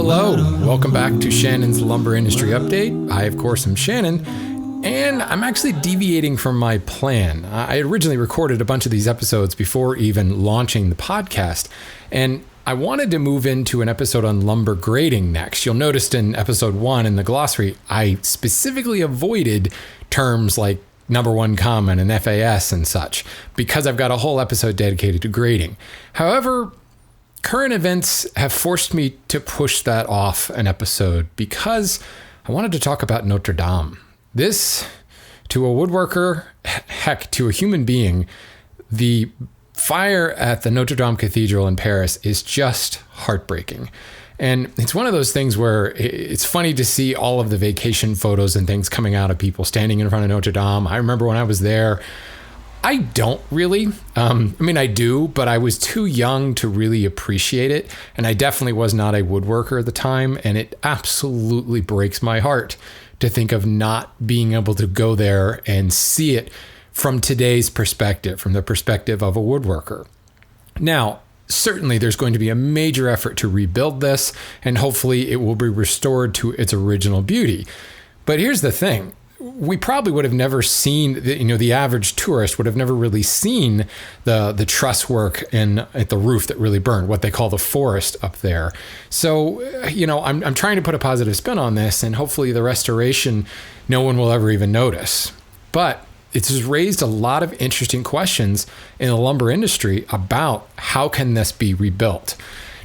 Hello, welcome back to Shannon's Lumber Industry Update. I, of course, am Shannon, and I'm actually deviating from my plan. I originally recorded a bunch of these episodes before even launching the podcast, and I wanted to move into an episode on lumber grading next. You'll notice in episode 1 in the glossary, I specifically avoided terms like number one common and FAS and such, because I've got a whole episode dedicated to grading. However, current events have forced me to push that off an episode because I wanted to talk about Notre Dame. This, to a woodworker, heck, to a human being, the fire at the Notre Dame Cathedral in Paris is just heartbreaking. And it's one of those things where it's funny to see all of the vacation photos and things coming out of people standing in front of Notre Dame. I remember when I was there, I don't really. I do, but I was too young to really appreciate it. And I definitely was not a woodworker at the time. And it absolutely breaks my heart to think of not being able to go there and see it from today's perspective, from the perspective of a woodworker. Now, certainly there's going to be a major effort to rebuild this, and hopefully it will be restored to its original beauty. But here's the thing. We probably would have never seen, the average tourist would have never really seen the truss work at the roof that really burned, what they call the forest up there. So, I'm trying to put a positive spin on this, and hopefully the restoration, no one will ever even notice. But it's raised a lot of interesting questions in the lumber industry about how can this be rebuilt.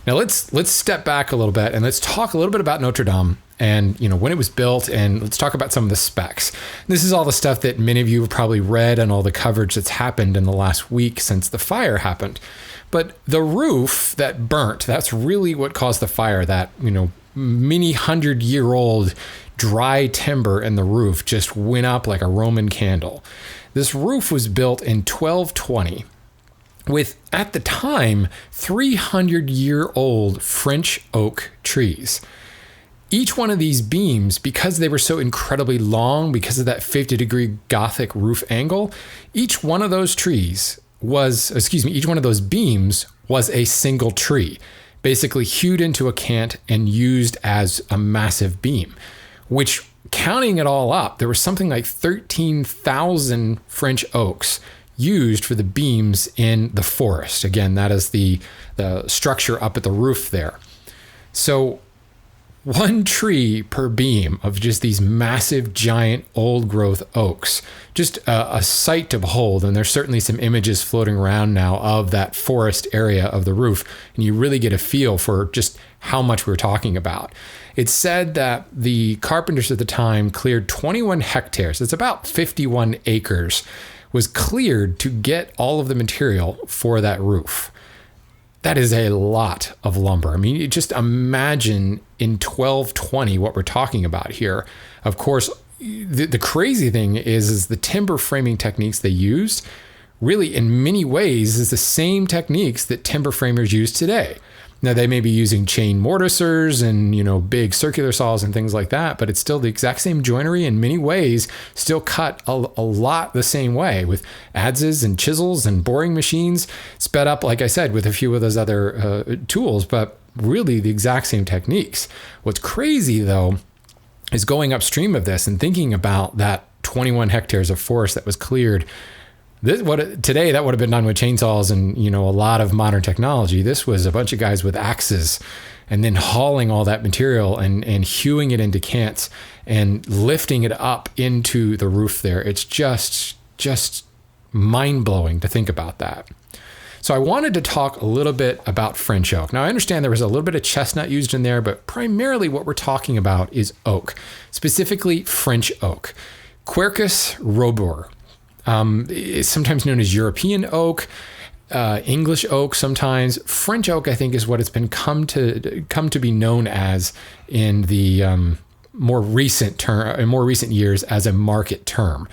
Now let's step back a little bit and let's talk a little bit about Notre Dame and when it was built, and let's talk about some of the specs. This is all the stuff that many of you have probably read and all the coverage that's happened in the last week since the fire happened. But the roof that burnt, that's really what caused the fire. That many 100-year-old dry timber in the roof just went up like a Roman candle. This roof was built in 1220 with, at the time, 300-year-old French oak trees. Each one of these beams, because they were so incredibly long, because of that 50-degree Gothic roof angle, each one of those beams was a single tree, basically hewed into a cant and used as a massive beam, which, counting it all up, there was something like 13,000 French oaks used for the beams in the forest. Again, that is the structure up at the roof there. So one tree per beam of just these massive, giant, old-growth oaks. Just a sight to behold, and there's certainly some images floating around now of that forest area of the roof, and you really get a feel for just how much we're talking about. It's said that the carpenters at the time cleared 21 hectares, it's about 51 acres, was cleared to get all of the material for that roof. That is a lot of lumber. You just imagine in 1220 what we're talking about here. Of course, the crazy thing is the timber framing techniques they used really in many ways is the same techniques that timber framers use today. Now, they may be using chain mortisers and, big circular saws and things like that, but it's still the exact same joinery in many ways, still cut a lot the same way with adzes and chisels and boring machines, sped up, like I said, with a few of those other tools, but really the exact same techniques. What's crazy, though, is going upstream of this and thinking about that 21 hectares of forest that was cleared. Today that would have been done with chainsaws and a lot of modern technology. This was a bunch of guys with axes and then hauling all that material and hewing it into cants and lifting it up into the roof there. It's just mind-blowing to think about that. So I wanted to talk a little bit about French oak. Now, I understand there was a little bit of chestnut used in there, but primarily what we're talking about is oak, specifically French oak. Quercus robur. It's sometimes known as European oak, English oak sometimes. French oak, I think, is what it's been come to be known as in the more recent years as a market term.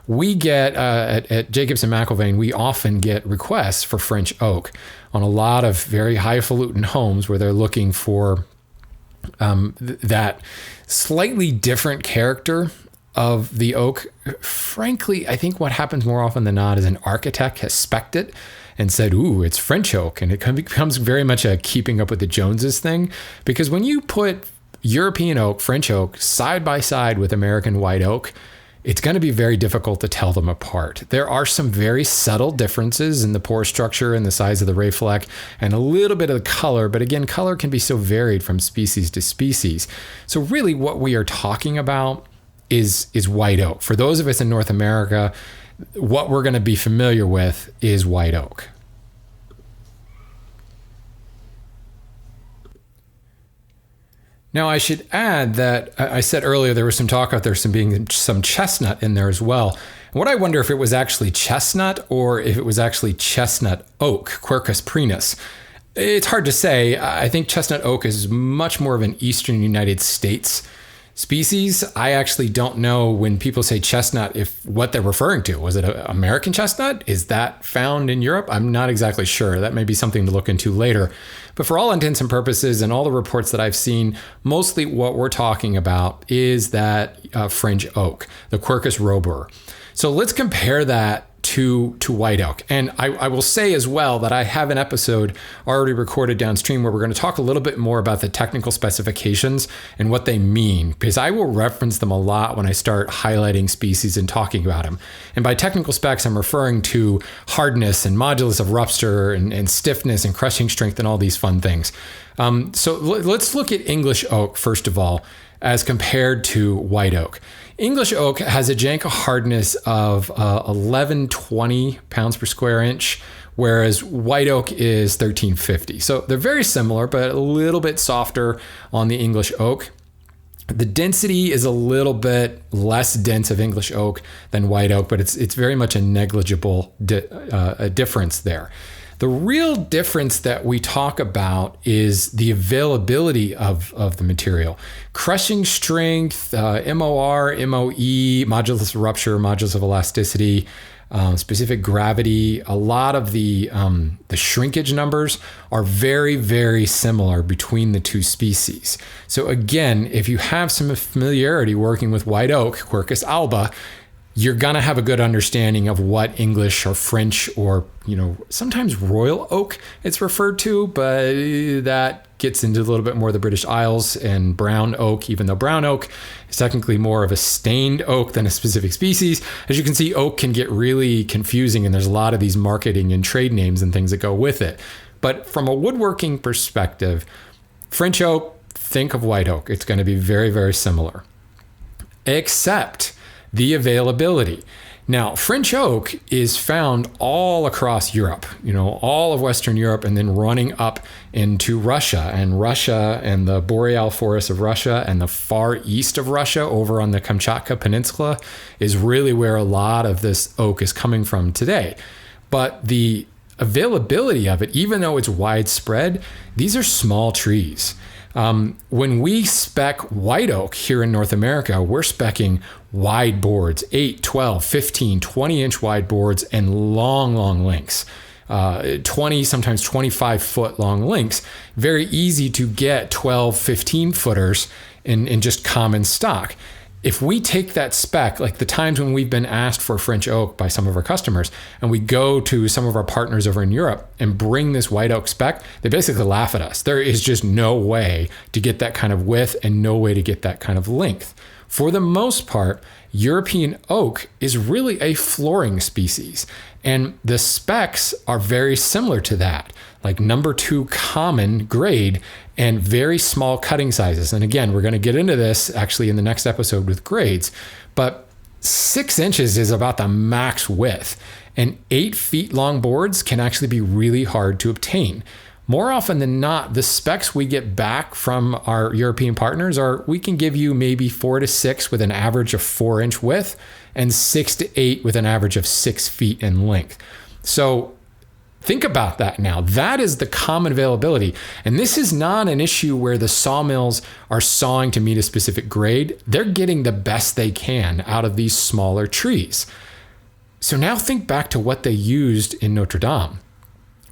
We get at Jacobs and McIlvaine, we often get requests for French oak on a lot of very highfalutin homes where they're looking for that slightly different character of the oak. Frankly, I think what happens more often than not is an architect has spec'd it and said, ooh, it's French oak. And it becomes very much a keeping up with the Joneses thing, because when you put European oak, French oak, side by side with American white oak, it's going to be very difficult to tell them apart. There are some very subtle differences in the pore structure and the size of the ray fleck and a little bit of the color, but again, color can be so varied from species to species. So really what we are talking about is white oak. For those of us in North America, what we're going to be familiar with is white oak. Now, I should add that I said earlier there was some talk about there being some chestnut in there as well. And what I wonder if it was actually chestnut or if it was actually chestnut oak, Quercus prenus. It's hard to say. I think chestnut oak is much more of an eastern United States species. I actually don't know when people say chestnut if what they're referring to. Was it an American chestnut? Is that found in Europe? I'm not exactly sure. That may be something to look into later. But for all intents and purposes and all the reports that I've seen, mostly what we're talking about is that French oak, the Quercus robur. So let's compare that to white oak. And I will say as well that I have an episode already recorded downstream where we're going to talk a little bit more about the technical specifications and what they mean, because I will reference them a lot when I start highlighting species and talking about them. And by technical specs, I'm referring to hardness and modulus of rupture and stiffness and crushing strength and all these fun things. So let's look at English oak, first of all, as compared to white oak. English oak has a Janka hardness of 1120 pounds per square inch, whereas white oak is 1350. So they're very similar, but a little bit softer on the English oak. The density is a little bit less dense of English oak than white oak, but it's very much a negligible difference there. The real difference that we talk about is the availability of the material. Crushing strength, MOR, MOE, modulus of rupture, modulus of elasticity, specific gravity, a lot of the shrinkage numbers are very, very similar between the two species. So again, if you have some familiarity working with white oak, Quercus alba, you're going to have a good understanding of what English or French or, sometimes royal oak it's referred to, but that gets into a little bit more of the British Isles, and brown oak, even though brown oak is technically more of a stained oak than a specific species. As you can see, oak can get really confusing, and there's a lot of these marketing and trade names and things that go with it. But from a woodworking perspective, French oak, think of white oak. It's going to be very, very similar, except the availability. Now, French oak is found all across Europe, all of Western Europe, and then running up into Russia and the boreal forests of Russia and the far east of Russia over on the Kamchatka Peninsula is really where a lot of this oak is coming from today. But the availability of it, even though it's widespread, these are small trees. When we spec white oak here in North America, we're specking wide boards, 8, 12, 15, 20-inch wide boards and long lengths, 20, sometimes 25-foot long lengths. Very easy to get 12, 15 footers in just common stock. If we take that spec, like the times when we've been asked for French oak by some of our customers, and we go to some of our partners over in Europe and bring this white oak spec, they basically laugh at us. There is just no way to get that kind of width and no way to get that kind of length. For the most part, European oak is really a flooring species, and the specs are very similar to that, like number 2 common grade and very small cutting sizes. And again, we're going to get into this actually in the next episode with grades, but 6 inches is about the max width, and 8 feet long boards can actually be really hard to obtain. More often than not, the specs we get back from our European partners are, we can give you maybe 4 to 6 with an average of 4-inch width and 6 to 8 with an average of 6 feet in length. So think about that now. That is the common availability. And this is not an issue where the sawmills are sawing to meet a specific grade. They're getting the best they can out of these smaller trees. So now think back to what they used in Notre Dame.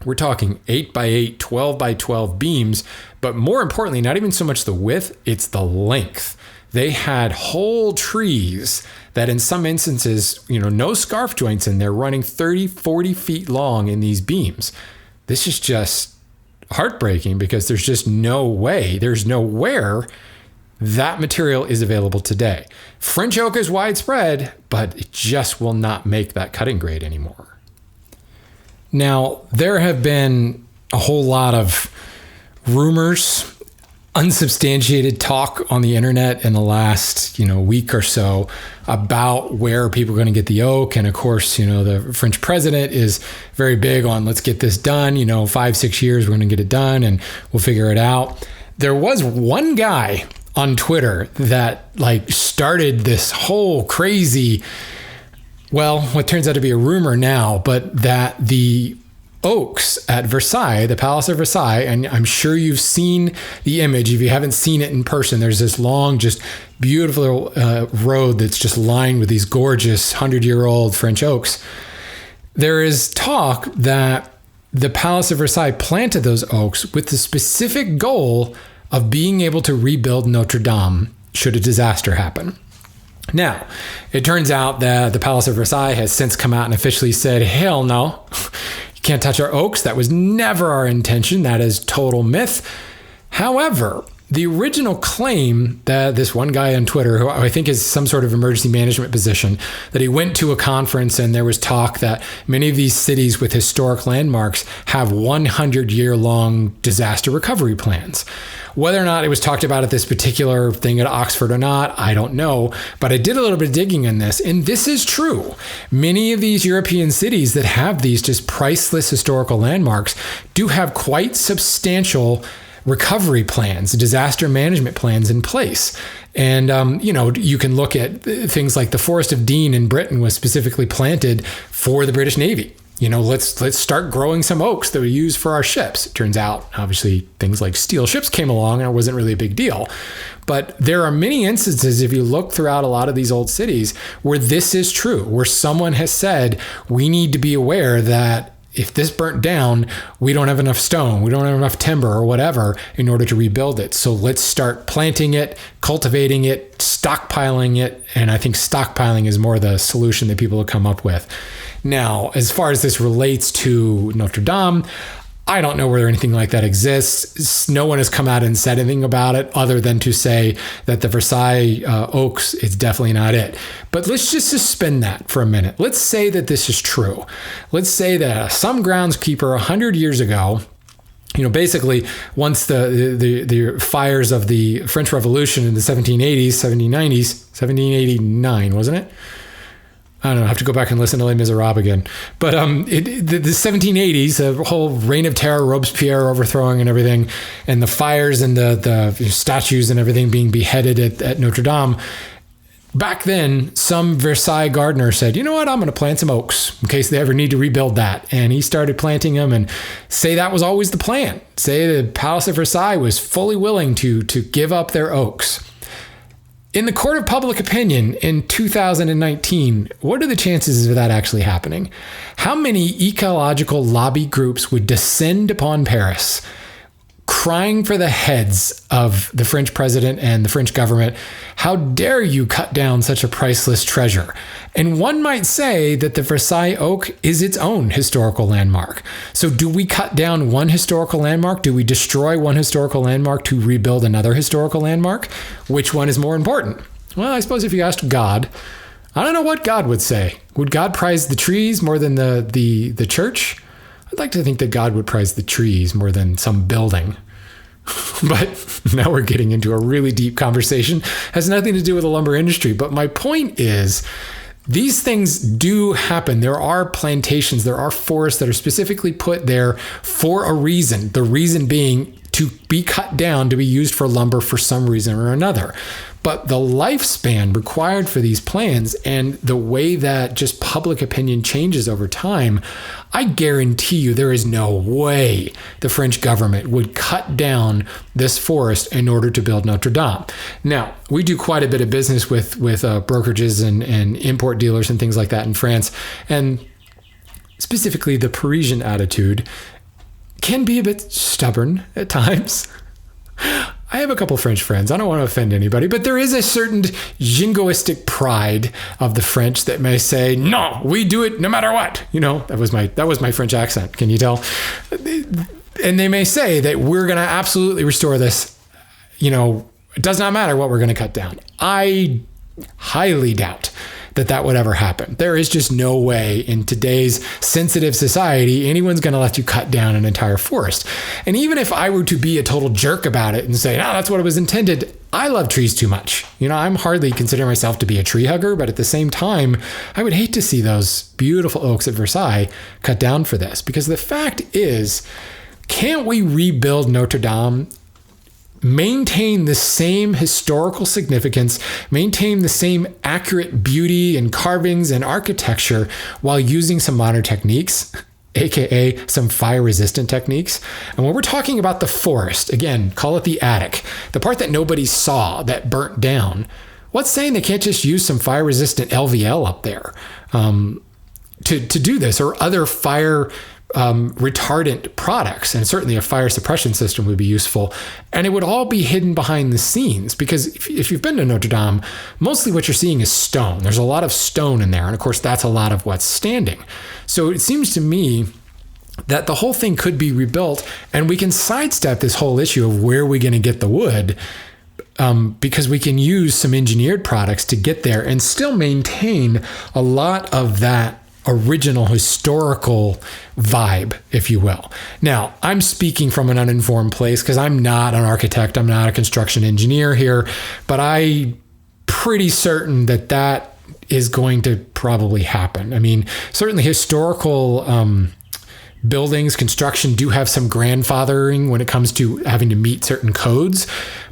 We're talking 8 by 8, 12 by 12 beams, but more importantly, not even so much the width, it's the length. They had whole trees that in some instances, no scarf joints in there, running 30, 40 feet long in these beams. This is just heartbreaking because there's just there's nowhere that material is available today. French oak is widespread, but it just will not make that cutting grade anymore. Now, there have been a whole lot of rumors, unsubstantiated talk on the internet in the last, week or so about where people are going to get the oak. And of course, the French president is very big on let's get this done, 5-6 years, we're going to get it done and we'll figure it out. There was one guy on Twitter that started this whole crazy, what turns out to be a rumor now, but that the oaks at Versailles, the Palace of Versailles, and I'm sure you've seen the image. If you haven't seen it in person, there's this long, just beautiful road that's just lined with these gorgeous 100-year-old French oaks. There is talk that the Palace of Versailles planted those oaks with the specific goal of being able to rebuild Notre Dame should a disaster happen. Now, it turns out that the Palace of Versailles has since come out and officially said, hell no, you can't touch our oaks. That was never our intention. That is total myth. However, the original claim that this one guy on Twitter, who I think is some sort of emergency management position, that he went to a conference and there was talk that many of these cities with historic landmarks have 100-year-long disaster recovery plans. Whether or not it was talked about at this particular thing at Oxford or not, I don't know. But I did a little bit of digging on this, and this is true. Many of these European cities that have these just priceless historical landmarks do have quite substantial recovery plans, disaster management plans in place. And, you can look at things like the Forest of Dean in Britain was specifically planted for the British Navy. Let's start growing some oaks that we use for our ships. It turns out, obviously, things like steel ships came along and it wasn't really a big deal. But there are many instances, if you look throughout a lot of these old cities, where this is true, where someone has said, we need to be aware that if this burnt down, we don't have enough stone, we don't have enough timber or whatever in order to rebuild it. So let's start planting it, cultivating it, stockpiling it. And I think stockpiling is more the solution that people have come up with. Now, as far as this relates to Notre Dame, I don't know whether anything like that exists. No one has come out and said anything about it other than to say that the Versailles oaks is definitely not it. But let's just suspend that for a minute. Let's say that this is true. Let's say that some groundskeeper 100 years ago, basically once the fires of the French Revolution in the 1780s, 1790s, 1789, wasn't it? I don't know, I have to go back and listen to Les Miserables again. But the 1780s, the whole reign of terror, Robespierre overthrowing and everything, and the fires and the statues and everything being beheaded at Notre Dame. Back then, some Versailles gardener said, you know what, I'm going to plant some oaks in case they ever need to rebuild that. And he started planting them and say that was always the plan. Say the Palace of Versailles was fully willing to give up their oaks. In the court of public opinion in 2019, what are the chances of that actually happening? How many ecological lobby groups would descend upon Paris crying for the heads of the French president and the French government? How dare you cut down such a priceless treasure? And one might say that the Versailles oak is its own historical landmark. So do we cut down one historical landmark? Do we destroy one historical landmark to rebuild another historical landmark? Which one is more important? Well, I suppose if you asked God, I don't know what God would say. Would God prize the trees more than the church? I'd like to think that God would prize the trees more than some building. But now we're getting into a really deep conversation. Has nothing to do with the lumber industry. But my point is, these things do happen. There are plantations, there are forests that are specifically put there for a reason. The reason being to be cut down to be used for lumber for some reason or another. But the lifespan required for these plans and the way that just public opinion changes over time, I guarantee you there is no way the French government would cut down this forest in order to build Notre Dame. Now, we do quite a bit of business with brokerages and import dealers and things like that in France. And specifically the Parisian attitude can be a bit stubborn at times. I have a couple French friends. I don't want to offend anybody, but there is a certain jingoistic pride of the French that may say, no, we do it no matter what. That was my French accent. Can you tell? And they may say that we're going to absolutely restore this. It does not matter what we're going to cut down. I highly doubt that would ever happen. There is just no way in today's sensitive society anyone's going to let you cut down an entire forest. And even if I were to be a total jerk about it and say, no, that's what it was intended, I love trees too much. I'm hardly considering myself to be a tree hugger, but at the same time, I would hate to see those beautiful oaks at Versailles cut down for this. Because the fact is, can't we rebuild Notre Dame, maintain the same historical significance, maintain the same accurate beauty and carvings and architecture while using some modern techniques, aka some fire-resistant techniques? And when we're talking about the forest, again, call it the attic, the part that nobody saw that burnt down, what's saying they can't just use some fire-resistant LVL up there to do this, or other fire retardant products? And certainly a fire suppression system would be useful. And it would all be hidden behind the scenes, because if you've been to Notre Dame, mostly what you're seeing is stone. There's a lot of stone in there. And of course, that's a lot of what's standing. So it seems to me that the whole thing could be rebuilt, and we can sidestep this whole issue of where we're going to get the wood, because we can use some engineered products to get there and still maintain a lot of that original historical vibe, if you will. Now, I'm speaking from an uninformed place because I'm not an architect. I'm not a construction engineer here, but I'm pretty certain that is going to probably happen. I mean, certainly historical buildings, construction do have some grandfathering when it comes to having to meet certain codes,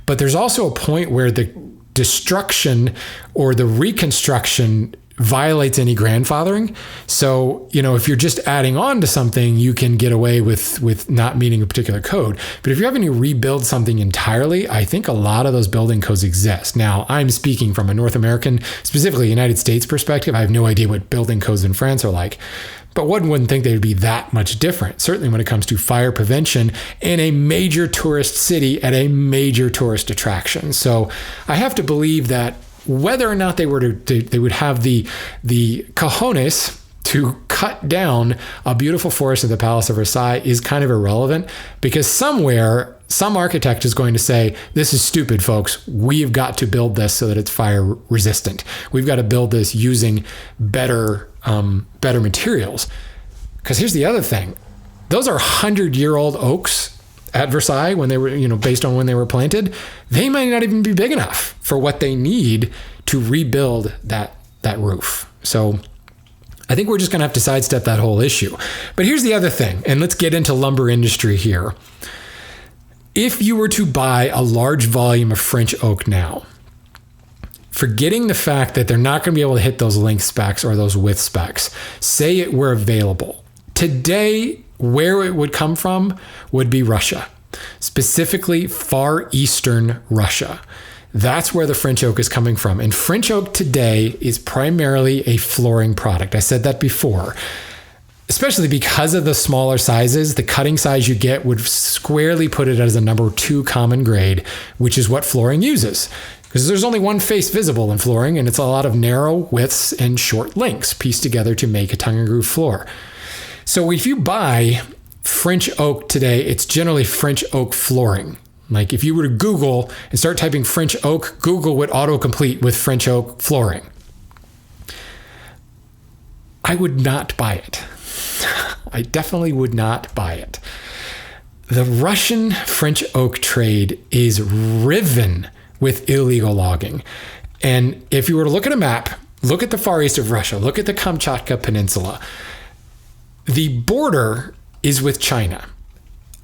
but there's also a point where the destruction or the reconstruction violates any grandfathering. So, if you're just adding on to something, you can get away with not meeting a particular code. But if you're having to rebuild something entirely, I think a lot of those building codes exist. Now, I'm speaking from a North American, specifically United States perspective. I have no idea what building codes in France are like, but one wouldn't think they would be that much different, certainly when it comes to fire prevention in a major tourist city at a major tourist attraction. So I have to believe that whether or not they would have the cojones to cut down a beautiful forest at the Palace of Versailles is kind of irrelevant, because somewhere some architect is going to say, this is stupid, folks. We've got to build this so that it's fire resistant. We've got to build this using better materials. Because here's the other thing. Those are 100-year-old oaks at Versailles when they were, based on when they were planted. They might not even be big enough for what they need to rebuild that roof. So I think we're just going to have to sidestep that whole issue. But here's the other thing, and let's get into lumber industry here. If you were to buy a large volume of French oak now, forgetting the fact that they're not going to be able to hit those length specs or those width specs, say it were available. Today, where it would come from would be Russia, specifically Far Eastern Russia. That's where the French oak is coming from. And French oak today is primarily a flooring product. I said that before. Especially because of the smaller sizes, the cutting size you get would squarely put it as a number 2 common grade, which is what flooring uses. Because there's only one face visible in flooring, and it's a lot of narrow widths and short lengths pieced together to make a tongue and groove floor. So if you buy French oak today, it's generally French oak flooring. Like if you were to Google and start typing French oak, Google would autocomplete with French oak flooring. I would not buy it. I definitely would not buy it. The Russian French oak trade is riven with illegal logging. And if you were to look at a map, look at the far east of Russia, look at the Kamchatka Peninsula. The border is with China.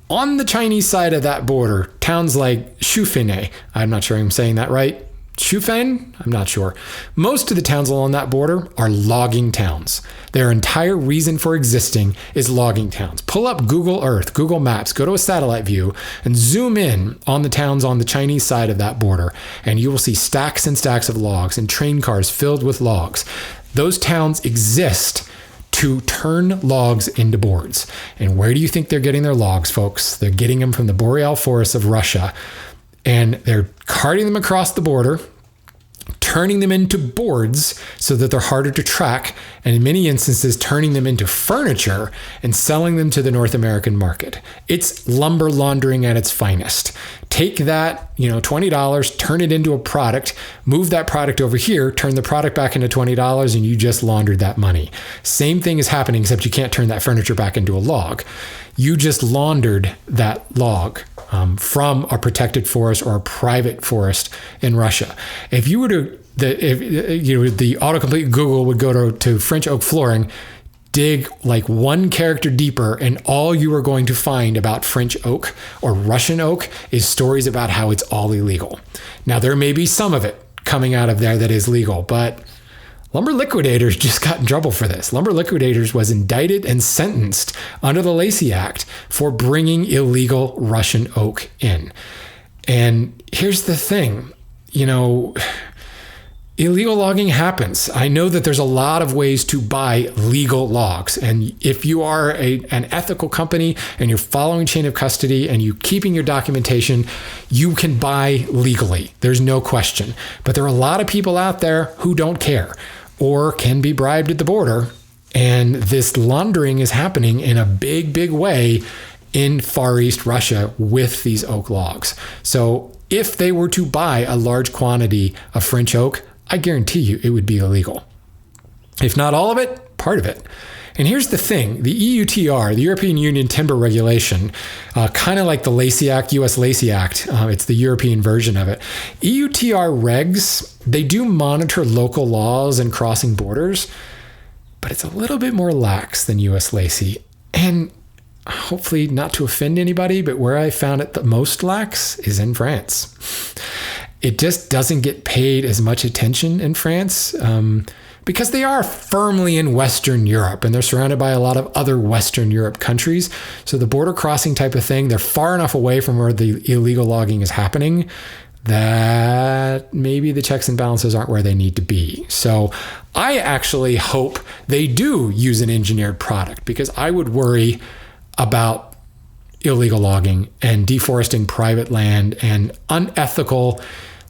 On the Chinese side of that border, towns like Shufene, I'm not sure I'm saying that right. Shufen? I'm not sure. Most of the towns along that border are logging towns. Their entire reason for existing is logging towns. Pull up Google Earth, Google Maps, go to a satellite view, and zoom in on the towns on the Chinese side of that border, and you will see stacks and stacks of logs and train cars filled with logs. Those towns exist to turn logs into boards. And where do you think they're getting their logs, folks? They're getting them from the boreal forests of Russia. And they're carting them across the border, turning them into boards so that they're harder to track, and in many instances, turning them into furniture and selling them to the North American market. It's lumber laundering at its finest. Take that, $20, turn it into a product, move that product over here, turn the product back into $20, and you just laundered that money. Same thing is happening, except you can't turn that furniture back into a log. You just laundered that log from a protected forest or a private forest in Russia. If you were to, the autocomplete Google would go to French oak flooring, dig like one character deeper, and all you are going to find about French oak or Russian oak is stories about how it's all illegal. Now, there may be some of it coming out of there that is legal, but Lumber Liquidators just got in trouble for this. Lumber Liquidators was indicted and sentenced under the Lacey Act for bringing illegal Russian oak in. And here's the thing, illegal logging happens. I know that there's a lot of ways to buy legal logs. And if you are an ethical company and you're following chain of custody and you're keeping your documentation, you can buy legally. There's no question. But there are a lot of people out there who don't care or can be bribed at the border. And this laundering is happening in a big, big way in Far East Russia with these oak logs. So if they were to buy a large quantity of French oak, I guarantee you it would be illegal. If not all of it, part of it. And here's the thing, the EUTR, the European Union Timber Regulation, kind of like the Lacey Act, US Lacey Act, it's the European version of it. EUTR regs, they do monitor local laws and crossing borders, but it's a little bit more lax than US Lacey. And hopefully not to offend anybody, but where I found it the most lax is in France. It just doesn't get paid as much attention in France because they are firmly in Western Europe and they're surrounded by a lot of other Western Europe countries. So the border crossing type of thing, they're far enough away from where the illegal logging is happening that maybe the checks and balances aren't where they need to be. So I actually hope they do use an engineered product because I would worry about illegal logging and deforesting private land and unethical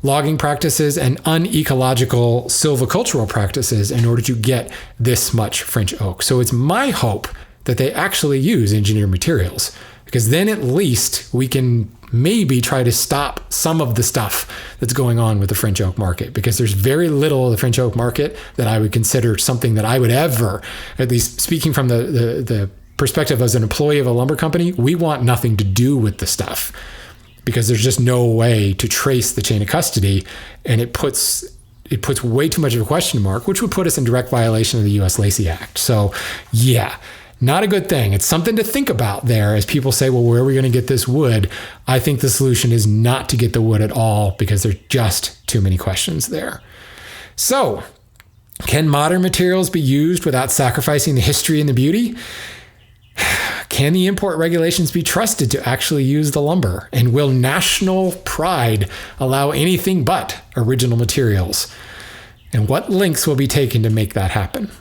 logging practices and unecological silvicultural practices in order to get this much French oak. So it's my hope that they actually use engineered materials because then at least we can maybe try to stop some of the stuff that's going on with the French oak market because there's very little of the French oak market that I would consider something that I would ever, at least speaking from the perspective as an employee of a lumber company, we want nothing to do with the stuff because there's just no way to trace the chain of custody, and it puts way too much of a question mark, which would put us in direct violation of the US Lacey Act. So yeah, not a good thing. It's something to think about there as people say, well, where are we going to get this wood? I think the solution is not to get the wood at all because there's just too many questions there. So can modern materials be used without sacrificing the history and the beauty? Can the import regulations be trusted to actually use the lumber? And will national pride allow anything but original materials? And what lengths will be taken to make that happen?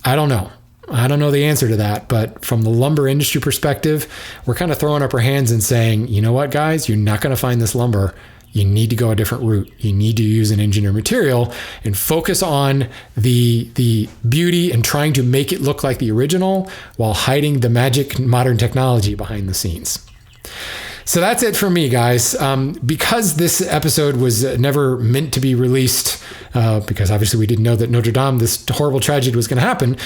I don't know. I don't know the answer to that, but from the lumber industry perspective, we're kind of throwing up our hands and saying, you know what, guys, you're not going to find this lumber. You need to go a different route. You need to use an engineered material and focus on the beauty and trying to make it look like the original while hiding the magic modern technology behind the scenes. So that's it for me, guys. Because this episode was never meant to be released, because obviously we didn't know that Notre Dame, this horrible tragedy was going to happen.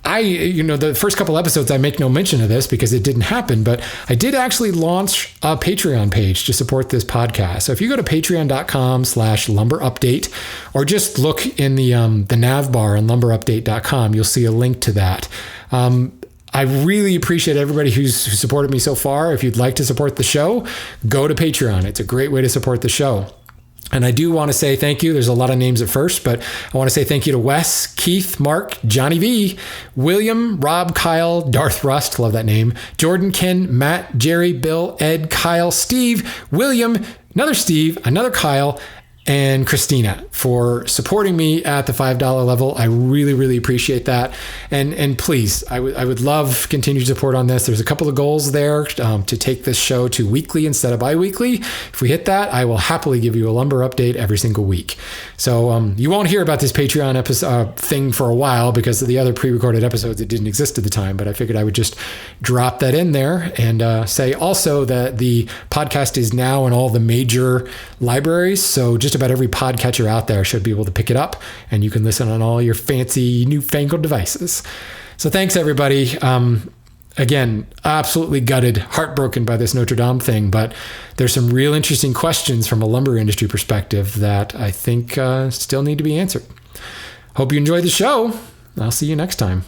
The first couple episodes, I make no mention of this because it didn't happen, but I did actually launch a Patreon page to support this podcast. So if you go to patreon.com/lumberupdate, or just look in the nav bar on lumberupdate.com, you'll see a link to that. I really appreciate everybody who's supported me so far. If you'd like to support the show, go to Patreon. It's a great way to support the show. And I do want to say thank you. There's a lot of names at first, but I want to say thank you to Wes, Keith, Mark, Johnny V, William, Rob, Kyle, Darth Rust, love that name, Jordan, Ken, Matt, Jerry, Bill, Ed, Kyle, Steve, William, another Steve, another Kyle, and Christina for supporting me at the $5 level. I really, really appreciate that. And please, I would love continued support on this. There's a couple of goals there to take this show to weekly instead of bi-weekly. If we hit that, I will happily give you a lumber update every single week. So you won't hear about this Patreon episode thing for a while because of the other pre-recorded episodes that didn't exist at the time, but I figured I would just drop that in there and say also that the podcast is now in all the major libraries. So just about every podcatcher out there should be able to pick it up, and you can listen on all your fancy newfangled devices. So thanks, everybody. Again, absolutely gutted, heartbroken by this Notre Dame thing, but there's some real interesting questions from a lumber industry perspective that I think still need to be answered. Hope you enjoyed the show. I'll see you next time.